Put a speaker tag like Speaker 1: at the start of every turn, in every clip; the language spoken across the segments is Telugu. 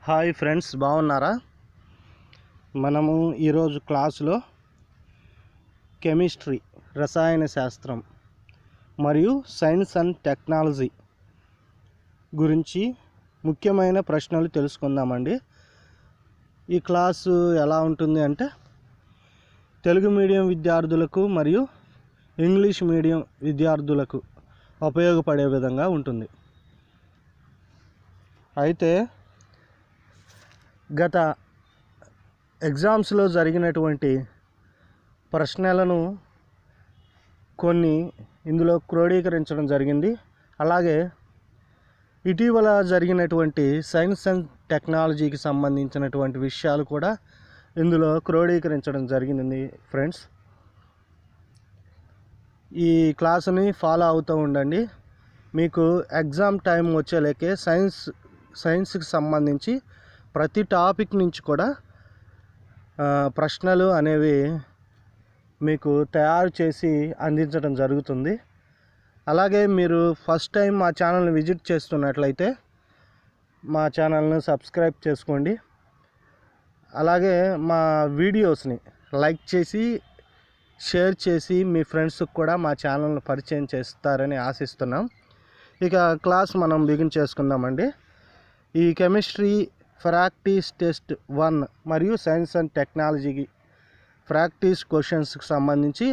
Speaker 1: హాయ్ ఫ్రెండ్స్, బాగున్నారా? మనము ఈరోజు క్లాసులో కెమిస్ట్రీ, రసాయన శాస్త్రం మరియు సైన్స్ అండ్ టెక్నాలజీ గురించి ముఖ్యమైన ప్రశ్నలు తెలుసుకుందామండి. ఈ క్లాసు ఎలా ఉంటుంది అంటే తెలుగు మీడియం విద్యార్థులకు మరియు ఇంగ్లీష్ మీడియం విద్యార్థులకు ఉపయోగపడే విధంగా ఉంటుంది. అయితే గత ఎగ్జామ్స్లో జరిగినటువంటి ప్రశ్నలను కొన్ని ఇందులో క్రోడీకరించడం జరిగింది. అలాగే ఇటీవల జరిగినటువంటి సైన్స్ అండ్ టెక్నాలజీకి సంబంధించినటువంటి విషయాలు కూడా ఇందులో క్రోడీకరించడం జరిగింది. ఫ్రెండ్స్, ఈ క్లాసుని ఫాలో అవుతూ ఉండండి. మీకు ఎగ్జామ్ టైం వచ్చేలేకే సైన్స్కి సంబంధించి ప్రతి టాపిక్ నుంచి కూడా ప్రశ్నలు అనేవి మీకు తయారు చేసి అందించడం జరుగుతుంది. అలాగే మీరు ఫస్ట్ టైం మా ఛానల్ని విజిట్ చేస్తున్నట్లయితే మా ఛానల్ని సబ్స్క్రైబ్ చేసుకోండి. అలాగే మా వీడియోస్ని లైక్ చేసి షేర్ చేసి మీ ఫ్రెండ్స్కి కూడా మా ఛానల్ని పరిచయం చేస్తారని ఆశిస్తున్నాం. ఇక క్లాస్ మనం బిగిన్ చేసుకుందామండి. ఈ కెమిస్ట్రీ ప్రాక్టీస్ టెస్ట్ 1 మరియు సైన్స్ అండ్ టెక్నాలజీకి ప్రాక్టీస్ క్వశ్చన్స్కి సంబంధించి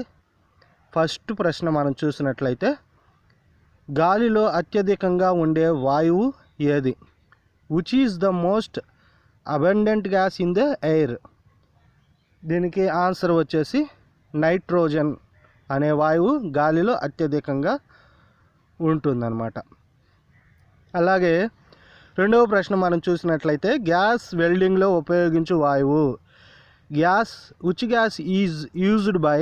Speaker 1: ఫస్ట్ ప్రశ్న మనం చూసినట్లయితే, గాలిలో అత్యధికంగా ఉండే వాయువు ఏది? Which is the most abundant gas in the air? దీనికి ఆన్సర్ వచ్చేసి నైట్రోజన్ అనే వాయువు గాలిలో అత్యధికంగా ఉంటుందన్నమాట. అలాగే రెండవ ప్రశ్న మనం చూసినట్లయితే, గ్యాస్ వెల్డింగ్లో ఉపయోగించు వాయువు. Which gas is used by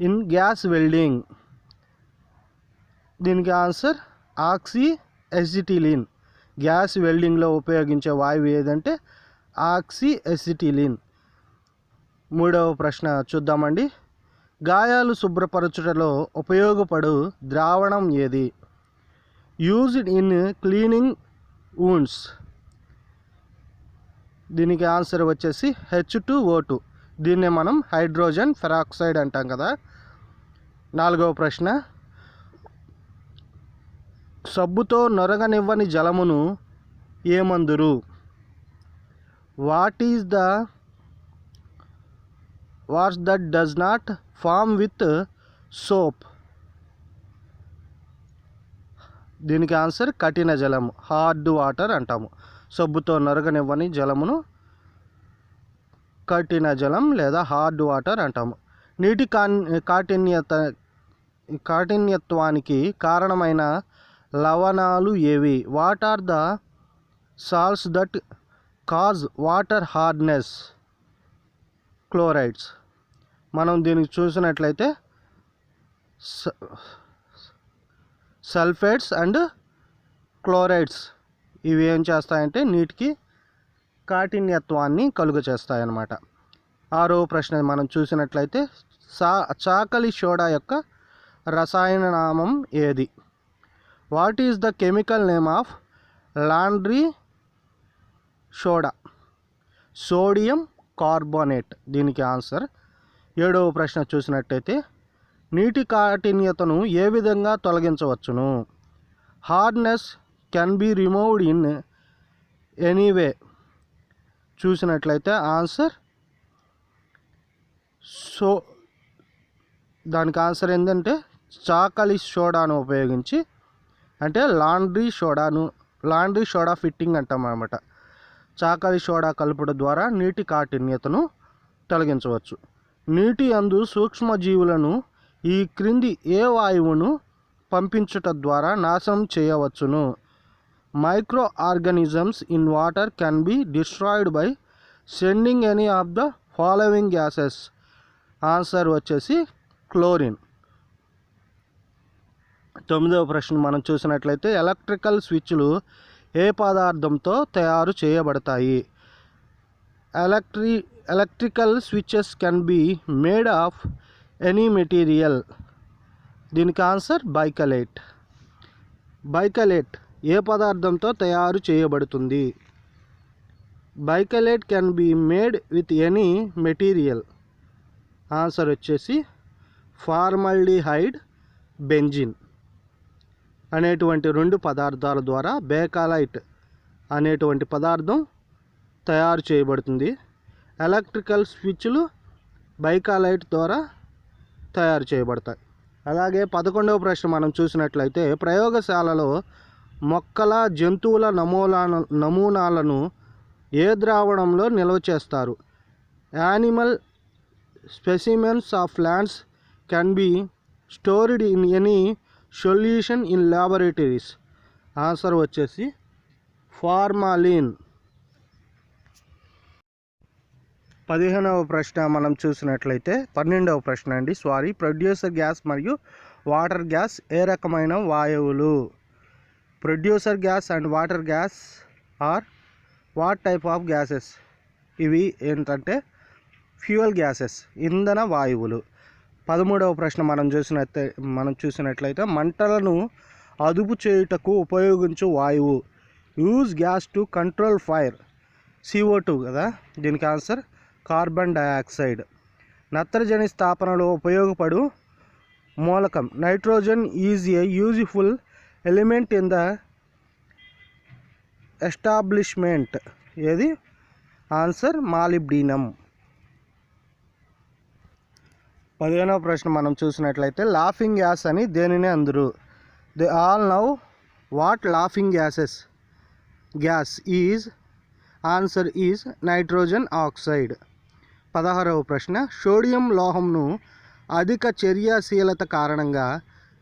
Speaker 1: in gas welding? దీనికి ఆన్సర్ ఆక్సీ ఎసిటిలిన్. గ్యాస్ వెల్డింగ్లో ఉపయోగించే వాయువు ఏదంటే ఆక్సీ ఎసిటిలిన్. మూడవ ప్రశ్న చూద్దామండి. గాయాలు శుభ్రపరచుటలో ఉపయోగపడు ద్రావణం ఏది? Used in cleaning wounds. దీనికి ఆన్సర్ వచ్చేసి H2O2. దీన్నే మనం హైడ్రోజన్ పెరాక్సైడ్ అంటాం కదా. నాలుగవ ప్రశ్న, సబ్బుతో నొరగనివ్వని జలమును ఏమందురు? What's that does not foam with soap? దీనికి ఆన్సర్ కఠిన జలం, హార్డ్ వాటర్ అంటాము. సబ్బుతో నరగనివ్వని జలమును కఠిన జలం లేదా హార్డ్ వాటర్ అంటాము. నీటి కాఠిన్యత్వానికి కారణమైన లవణాలు ఏవి? What are the salts that cause water hardness? Chlorides. మనం దీనికి చూసినట్లయితే సల్ఫేట్స్ అండ్ క్లోరైడ్స్ ఇవి ఏం చేస్తాయంటే నీటికి కాఠిన్యత్వాన్ని కలుగ చేస్తాయన్నమాట. ఆరో ప్రశ్న మనం చూసినట్లయితే, చాకలి సోడా యొక్క రసాయన నామం ఏది? What is the chemical name of laundry soda? Sodium carbonate. దీనికి ఆన్సర్. ఏడవ ప్రశ్న చూసినట్టయితే, నీటి కాఠిన్యతను ఏ విధంగా తొలగించవచ్చును? Hardness can be removed in anyway. చూసినట్లయితే ఆన్సర్ దానికి ఆన్సర్ ఏంటంటే చాకలి సోడాను ఉపయోగించి, అంటే లాండ్రీ సోడా ఫిట్టింగ్ అంటాం అన్నమాట. చాకలి సోడా కలుపుట ద్వారా నీటి కాఠిన్యతను తొలగించవచ్చు. నీటి అందు సూక్ష్మజీవులను ఈ క్రింది ఏ వాయువును పంపించుట ద్వారా నాశనం చేయవచ్చును? Micro organisms in water can be destroyed by sending any of the following gases. Answer వచ్చేసి క్లోరిన్. తొమ్మిదవ ప్రశ్న మనం చూసినట్లయితే, ఎలక్ట్రికల్ స్విచ్లు ఏ పదార్థంతో తయారు చేయబడతాయి? Electrical switches can be made of any material. దీనికి ఆన్సర్ బైకలేట్ ఏ పదార్థంతో తయారు చేయబడుతుంది? Bakelite can be made with any material. Answer వచ్చేసి ఫార్మల్డిహైడ్, బెంజిన్ అనేటువంటి 2 పదార్థాల ద్వారా బేకాలైట్ అనేటువంటి పదార్థం తయారు చేయబడుతుంది. ఎలక్ట్రికల్ స్విచ్లు బైకాలైట్ ద్వారా తయారు చేయబడతాయి. అలాగే 11వ ప్రశ్న మనం చూసినట్లయితే, ప్రయోగశాలలో మొక్కల, జంతువుల నమూనాలను ఏ ద్రావణంలో నిల్వ చేస్తారు? Animal specimens of plants can be stored in any solution in laboratories. Answer వచ్చేసి ఫార్మాలిన్. 15వ ప్రశ్న మనం చూసినట్లయితే, 12వ ప్రశ్న అండి, ప్రొడ్యూసర్ గ్యాస్ మరియు వాటర్ గ్యాస్ ఏ రకమైన వాయువులు? Producer gas and water gas are what type of gases? ఇవి ఏంటంటే ఫ్యూయల్ గ్యాసెస్, ఇంధన వాయువులు. 13వ ప్రశ్న మనం చూసినట్లయితే మంటలను అదుపు చేయుటకు ఉపయోగించు వాయువు? Use gas to control fire. CO2 కదా, దీనికి ఆన్సర్ కార్బన్ డయాక్సైడ్. నత్రజని స్థాపనలో ఉపయోగపడు మూలకం? Nitrogen is a useful element in the establishment. ఏది? Answer molybdenum. 15వ ప్రశ్న మనం చూసినట్లయితే, లాఫింగ్ గ్యాస్ అని దేనిని అందురు? They all know what laughing gas is? Answer is nitrogen oxide. 16వ ప్రశ్న, సోడియం లోహంను అధిక చర్యాశీలత కారణంగా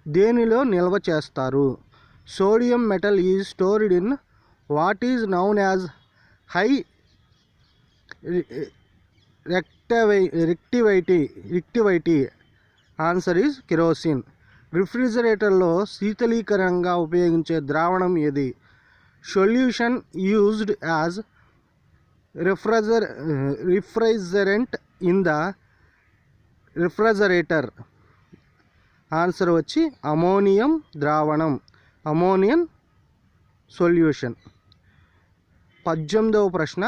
Speaker 1: దేనిలో నిల్వ చేస్తారు? Sodium metal is stored in what is known as high reactivity. Answer is kerosene. రిఫ్రిజిరేటర్లో శీతలీకరణంగా ఉపయోగించే ద్రావణం ఏది? Solution used as refrigerant in the refrigerator. Answer వచ్చి అమోనియం ద్రావణం, అమోనియం సొల్యూషన్. 18వ ప్రశ్న,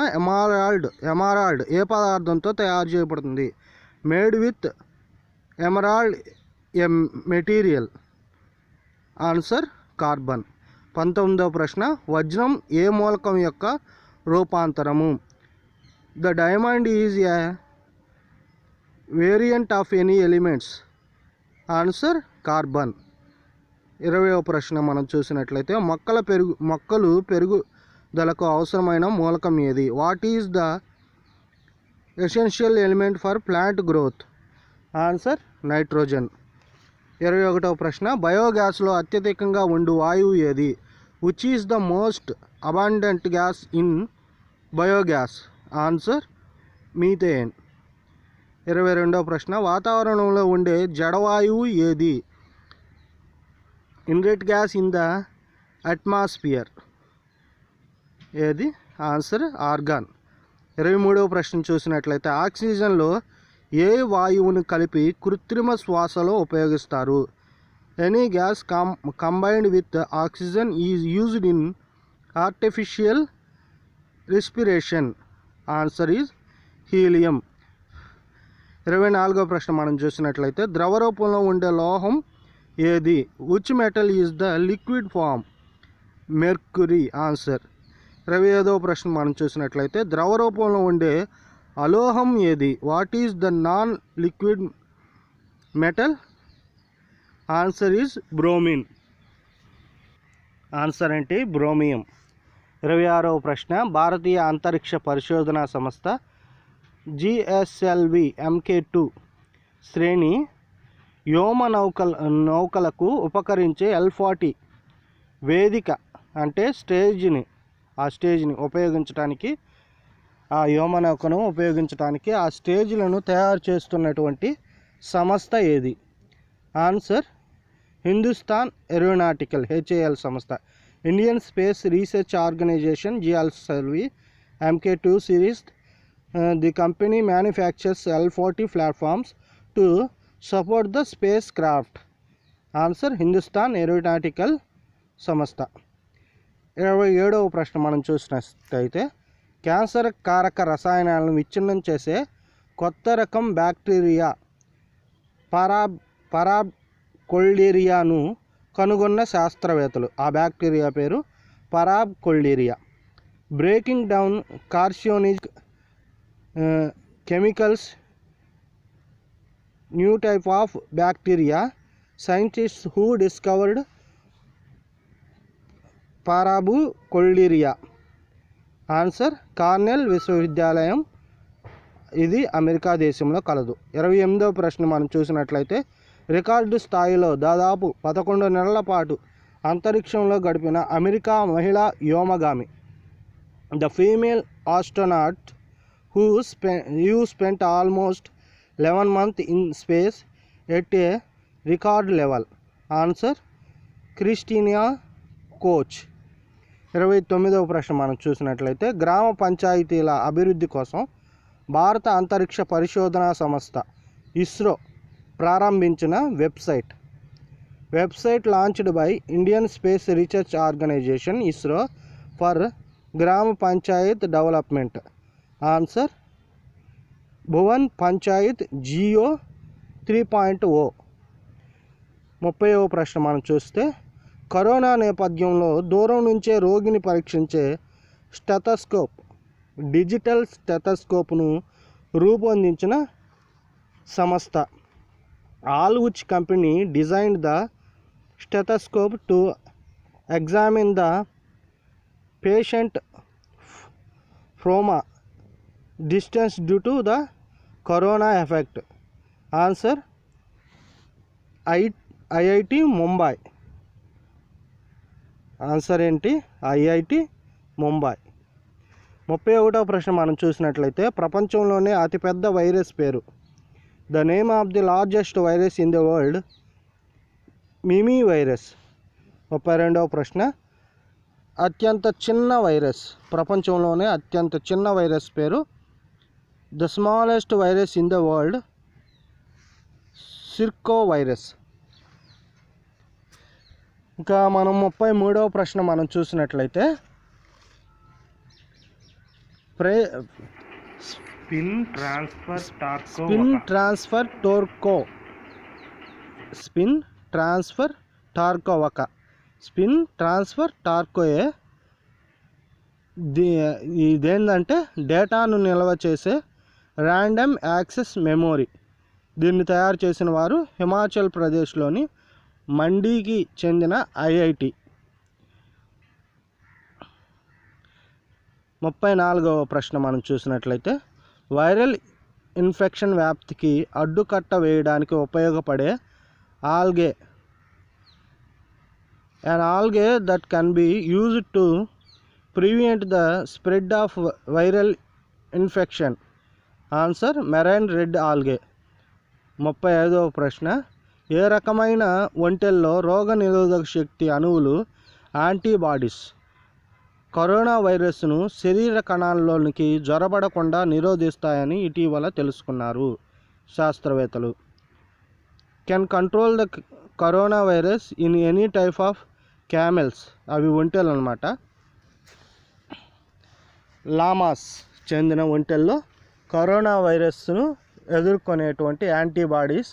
Speaker 1: ఎమరాల్డ్ ఏ పదార్థంతో తయారు చేయబడుతుంది? Made with emerald a material. Answer carbon. 19వ ప్రశ్న, వజ్రం ఏ మూలకం యొక్క రూపాంతరము? The diamond is a variant of any elements. Answer carbon. 20వ ప్రశ్న మనం చూసినట్లయితే, మొక్కలు పెరుగుదలకు అవసరమైన మూలకం ఏది? What is the essential element for plant growth? Answer nitrogen. 21వ ప్రశ్న, బయోగ్యాస్లో అత్యధికంగా ఉండు వాయువు ఏది? Which is the most abundant gas in biogas? Answer methane. 22వ ప్రశ్న, వాతావరణంలో ఉండే జడవాయువు ఏది? Inert gas in the atmosphere. ఏది? Answer argon. 23వ ప్రశ్న చూసినట్లయితే, ఆక్సిజన్లో ఏ వాయువును కలిపి కృత్రిమ శ్వాసలో ఉపయోగిస్తారు? Any gas combined with oxygen is used in artificial respiration. Answer is helium. 24వ ప్రశ్న మనం చూసినట్లయితే, ద్రవ రూపంలో ఉండే లోహం ఏది? Which metal is the liquid form? Mercury. Answer. 25వ ప్రశ్న మనం చూసినట్లయితే, ద్రవ రూపంలో ఉండే అలోహం ఏది? What is the non liquid metal? Answer is bromine. Answer ఏంటి? బ్రోమియం. 26వ ప్రశ్న, భారతీయ అంతరిక్ష పరిశోధనా సంస్థ GSLV MK2 శ్రేణి వ్యోమ నౌకలకు ఉపకరించే L40 వేదిక అంటే స్టేజ్ని ఉపయోగించడానికి, ఆ వ్యోమనౌకను ఉపయోగించడానికి ఆ స్టేజ్లను తయారు చేస్తున్నటువంటి సంస్థ ఏది? ఆన్సర్ హిందుస్థాన్ ఏరోనాటికల్ HAL సంస్థ. Indian space research organisation GSLV MK2 series the company manufactures L40 platforms to support the spacecraft. Answer Hindustan aeronautical సంస్థ. 27వ ప్రశ్న మనం చూసినట్లయితే, క్యాన్సర్ కారక రసాయనాలను విచ్ఛిన్నం చేసే కొత్త రకం బ్యాక్టీరియా పరాబ్కొల్డీరియాను కనుగొన్న శాస్త్రవేత్తలు. ఆ బ్యాక్టీరియా పేరు Paraburkholderia. Breaking down carcinogenic chemicals, new type of bacteria, scientists who discovered Paraburkholderia. Answer Cornell విశ్వవిద్యాలయం, ఇది అమెరికా దేశంలో కలదు. 28వ ప్రశ్న మనం చూసినట్లయితే, రికార్డు స్థాయిలో దాదాపు 11 నెలల పాటు అంతరిక్షంలో గడిపిన అమెరికా మహిళా వ్యోమగామి. The female astronaut who spent almost 11 months in space at a record level. Answer Christina Koch. 29వ ప్రశ్న మనం చూసినట్లయితే, గ్రామ పంచాయతీల అభివృద్ధి కోసం భారత అంతరిక్ష పరిశోధనా సంస్థ ఇస్రో ప్రారంభించిన website launched by Indian space research organisation ISRO for gram panchayat development. Answer Bhuvan Panchayat geo 3.0. 30వ ప్రశ్న మనం చూస్తే, కరోనా నేపథ్యంలో దూరం నుంచే రోగిని పరీక్షించే స్టెథోస్కోప్, డిజిటల్ స్టెథోస్కోప్ను రూపొందించిన సంస్థ. ఆల్వుచ్ company designed the stethoscope to examine the patient from distance due to the corona effect. Answer IIT Mumbai. Answer ఏంటి? IIT ముంబై. 31వ ప్రశ్న మనం చూసినట్లయితే, ప్రపంచంలోనే అతిపెద్ద వైరస్ పేరు. The name of the largest virus in the world, mimivirus. 32వ ప్రశ్న, అత్యంత చిన్న వైరస్, ప్రపంచంలోనే అత్యంత చిన్న వైరస్ పేరు. The smallest virus in the world, circovirus. ఇంకా మనం 33వ ప్రశ్న మనం చూసినట్లయితే, స్పిన్ ట్రాన్స్ఫర్ టార్కోయే ఇదేంటంటే డేటాను నిల్వ చేసే ర్యాండమ్ యాక్సెస్ మెమొరీ. దీన్ని తయారు చేసిన వారు హిమాచల్ ప్రదేశ్లోని మండీకి చెందిన IIT. 34వ ప్రశ్న మనం చూసినట్లయితే, వైరల్ ఇన్ఫెక్షన్ వ్యాప్తికి అడ్డుకట్ట వేయడానికి ఉపయోగపడే algae. an algae that can be used to prevent the spread of viral infection. Answer marine red algae. 35వ ప్రశ్న, ఏ రకమైన ఒంటెల్లో రోగ నిరోధక శక్తి అణువులు యాంటీబాడీస్ కరోనా వైరస్ను శరీర కణాల్లోనికి జొరబడకుండా నిరోధిస్తాయని ఇటీవల తెలుసుకున్నారు శాస్త్రవేత్తలు. Can control the corona virus in any type of camels, అవి ఒంటెలు అన్నమాట. లామాస్ చెందిన ఒంటెల్లో కరోనా వైరస్ను ఎదుర్కొనేటువంటి యాంటీబాడీస్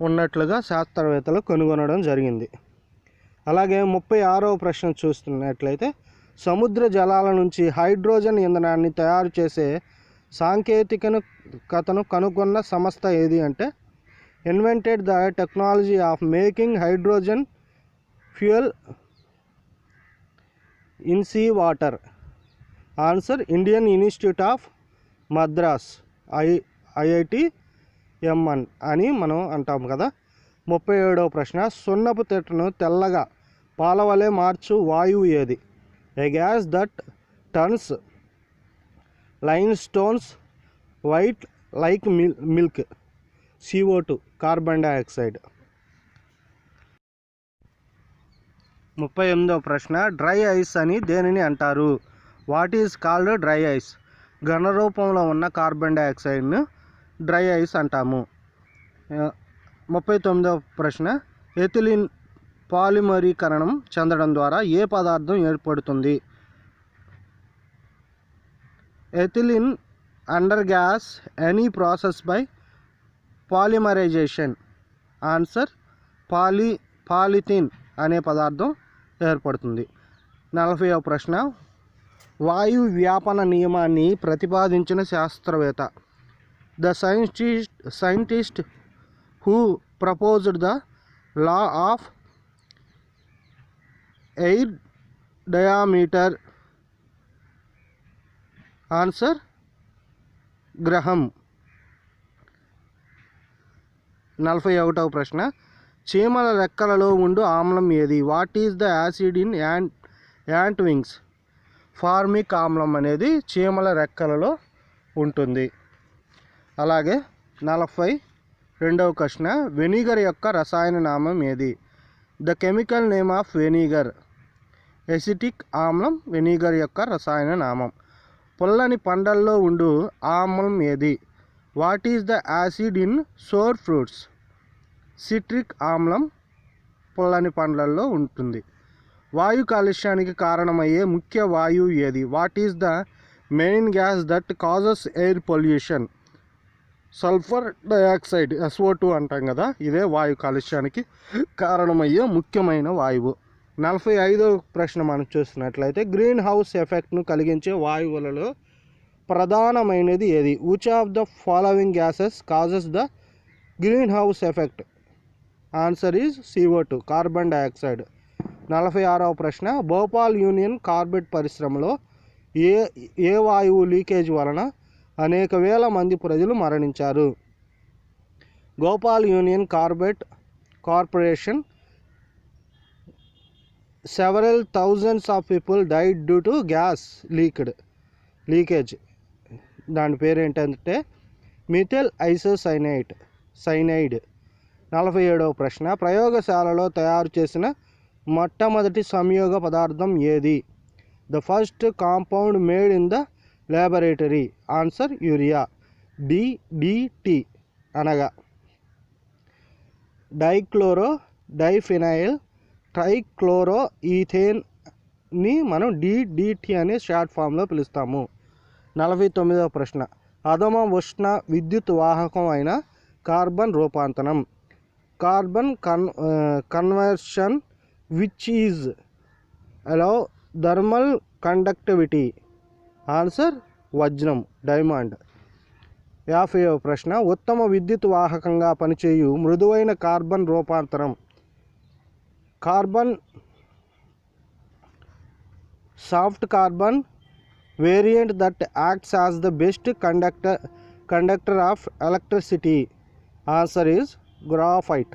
Speaker 1: ఉన్నట్లుగా శాస్త్రవేత్తలు కనుగొనడం జరిగింది. అలాగే 36వ ప్రశ్న చూస్తున్నట్లయితే, సముద్ర జలాల నుంచి హైడ్రోజన్ ఇంధనాన్ని తయారు చేసే సాంకేతికతను కనుగొన్న సంస్థ ఏది అంటే, invented the technology of making hydrogen fuel in sea water. Answer Indian institute of Madras, IITMN అని మనం అంటాం కదా. 37వ ప్రశ్న, సున్నపు తిట్టను తెల్లగా పాలవలే మార్చు వాయువు ఏది? A gas that turns lime stones white like milk. CO2, carbon dioxide. 38వ ప్రశ్న, డ్రై ఐస్ అని దేనిని అంటారు? What is called dry ice? ఘన రూపంలో ఉన్న కార్బన్ డైఆక్సైడ్ను డ్రై ఐస్ అంటాము. 39వ ప్రశ్న, ఎథిలిన్ పాలిమరీకరణం చెందడం ద్వారా ఏ పదార్థం ఏర్పడుతుంది? ethylene undergoes any process by polymerization. Answer polythene అనే పదార్థం ఏర్పడుతుంది. 40వ ప్రశ్న, వాయు వ్యాపన నియమాన్ని ప్రతిపాదించిన శాస్త్రవేత్త. The scientist who proposed the law of air diameter. Answer గ్రహం. 41వ ప్రశ్న, చీమల రెక్కలలో ఉండు ఆమ్లం ఏది? What is the acid in ant wings? Formic ఆమ్లం అనేది చీమల రెక్కలలో ఉంటుంది. అలాగే 42వ ప్రశ్న, వెనిగర్ యొక్క రసాయన నామం ఏది? The chemical name of vinegar. Acetic ఆమ్లం వెనిగర్ యొక్క రసాయన నామం. పుల్లని పండ్లల్లో ఉండు ఆమ్లం ఏది? What is the acid in sour fruits? Citric ఆమ్లం పుల్లని పండ్లల్లో ఉంటుంది. వాయు కాలుష్యానికి కారణమయ్యే ముఖ్య వాయువు ఏది? What is the main gas that causes air pollution? Sulphur dioxide, SO2 అంటాం కదా, ఇదే వాయు కాలుష్యానికి కారణమయ్యే ముఖ్యమైన వాయువు. 45వ ప్రశ్న మనం చూసినట్లయితే, గ్రీన్ హౌస్ ఎఫెక్ట్ను కలిగించే వాయువులలో ప్రధానమైనది ఏది? Which of the following gases causes the greenhouse effect? Answer is CO2, carbon dioxide. 46వ ప్రశ్న, భోపాల్ యూనియన్ కార్బైడ్ పరిశ్రమలో ఏ వాయువు లీకేజ్ వలన అనేక వేల మంది ప్రజలు మరణించారు? Bhopal union carbide corporation several thousands of people died due to gas leakage. దాని పేరు ఏంటంటే మిథైల్ ఐసోసైనైడ్. 47వ ప్రశ్న, ప్రయోగశాలలో తయారు చేసిన మొట్టమొదటి సంయోగ పదార్థం ఏది? The first compound made in the laboratory. Answer urea. DDT అనగా డైఫినైల్ ట్రైక్లోరో ఈథేన్ని మనం DDT అనే షార్ట్ ఫామ్లో పిలుస్తాము. 49వ ప్రశ్న, అధమ ఉష్ణ విద్యుత్ వాహకం అయిన కార్బన్ రూపాంతరం. Carbon conversion which is allow thermal conductivity. Answer వజ్రం, డైమండ్. 50వ ప్రశ్న, ఉత్తమ విద్యుత్ వాహకంగా పనిచేయు మృదువైన కార్బన్ రూపాంతరం. Carbon soft carbon variant that acts as the best conductor of electricity. Answer is graphite.